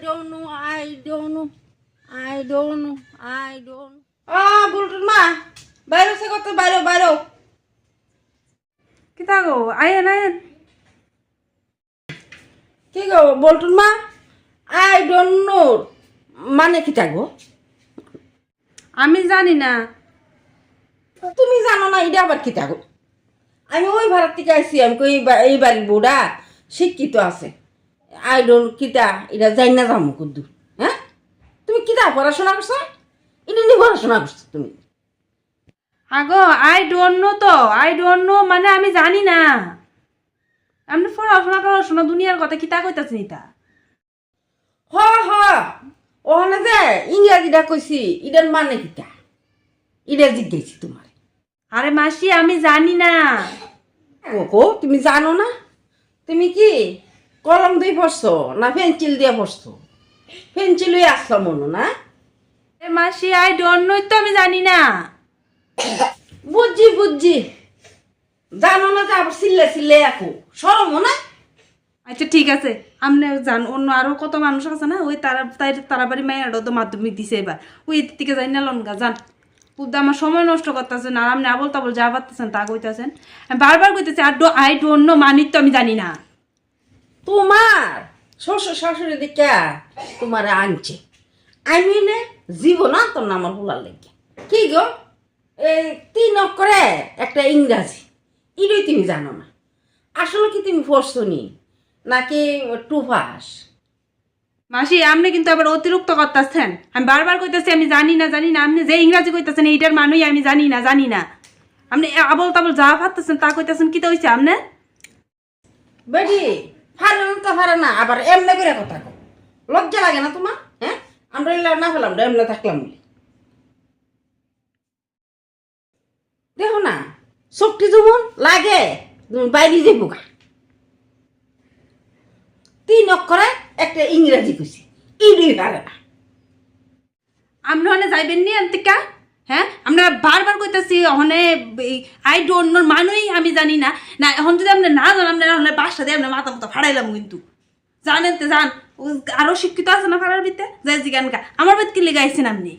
don't know, I don't know, I don't know, I don't know. বুলটুর মা বাইরে সে কত বাইরে বাইরে কি থাকো আয়েন আয়েন কি গো বলটুর মা আই ডোন্ট নো মানে কি থাকবো আমি জানি না। তুমি জানো না এটা আবার কি থাকো আমি ওই ভারত থেকে আইসি আমি কই এই বাড়ির বউটা শিক্ষিত আছে আই ডোন্ট কিতা এটা যাই না যাবো কুদ্দু হ্যাঁ তুমি কিতা পড়াশোনা করছো এটা নিয়ে পড়াশোনা করছো তুমি আগো আই ডোন্ট নো তো আই ডোন্ট নো মানে আমি জানি না। আপনি পড়াশোনা দুনিয়ার কথা কিতা কইতাছেন ইতা? হ হ ওখানে যে ইংরাজিটা কইছি এটার মানে কিতা এটা জিজ্ঞেসি তোমার আরে মাসি আমি জানি না। ও তুমি জানো না তুমি কি কলম দিয়ে পড়ছো না পেন্সিল দিয়ে পড়ছো পেন্সিলই আসলো মনো না এ মাসি আই ডোন্ট নো তো আমি জানি না। বুঝছি জানো না যে আবার চিল্লে একো সরমো না আচ্ছা ঠিক আছে আপনি জান অন্য আরো কত মানুষ আছে না ওই তারা বাড়ি মায়েরও তো মাধ্যমিক দিছে এবার ওই থেকে যাই না লনগা যান বুদ্ধা আমার সময় নষ্ট করতেছেন আর আপনি আবল তাবল যা পারতেছেন তা কইতেছেন আমি বারবার কইতেছি আর আই ডোন্ট নো মানিত তো আমি জানি না। তোমার শ্বশুর শাশুড়ি দিকে তোমার আনছে আমি নে জীবন তোর না আমার ভুলার লেগে কি গো এই 3 অক্ষরে একটা ইংরাজি এটাই তুমি জানো না আসলে কি তুমি পড়ছো নি নাকি টুফাস মাসি আপনি কিন্তু আবার অতিরিক্ত করতেছেন আমি বারবার কইতেছি আমি জানি না আপনি যে ইংরাজি কইতেছেন এইটার মানুষ আমি জানি না আপনি আবল তাবল যা পারতেছেন তা কইতেছেন কি তো হইছে আপনি বেডি পারে না আবার এমনি করে কথা কো লজ্জা লাগে না তোমার হ্যাঁ আমরা না ফেলাম এমনি থাকলাম বলে দেখো না শক্তি যেমন লাগে বাইরে যাইব গা 3 অক্ষরে একটা ইংরাজি কইছি ইডি পারে না আপনি ওখানে যাইবেন নি আন্তিকা হ্যাঁ আমরা বারবার কইতেছি ওখানে আই ডোন্ট নো মানুষ আমি জানি না না এখন যদি আপনি না জানেন আপনার বাসা দিয়ে আপনার মাথা মতো ফাড়াইলাম কিন্তু জানেন তো জান আরো শিক্ষিত আছে না ফাড়ার ভিতরে যাই জিগান কা আমার বাদ কি লেগে আইছেন আপনি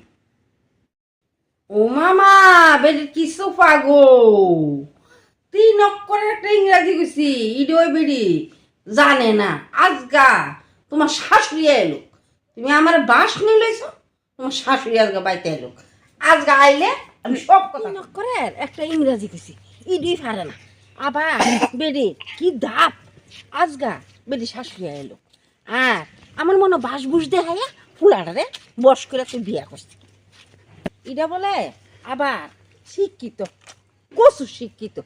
ও মামা বেডি কি সোফা গো 3 অক্ষরের একটা ইংরাজি কইছি ইডি ওই বেডি জানে না আজগা তোমার শাশুড়ি এলো তুমি আমার বাস নিয়ে লইছো তোমার শাশুড়ি আজগা বাইতে এলো আজগা আইলে আমি সব কথা করে একটা ইংরাজি কইছি ইডি পারে না আবার বেডি কি দাপ আজগা বেডি শাশুড়ি এলো আর আমার মনে বাস বুস দেখাইয়া ফুলাটারে বস করে তুই বিয়া করছি এটা বলে আবার শিক্ষিত কচু শিক্ষিত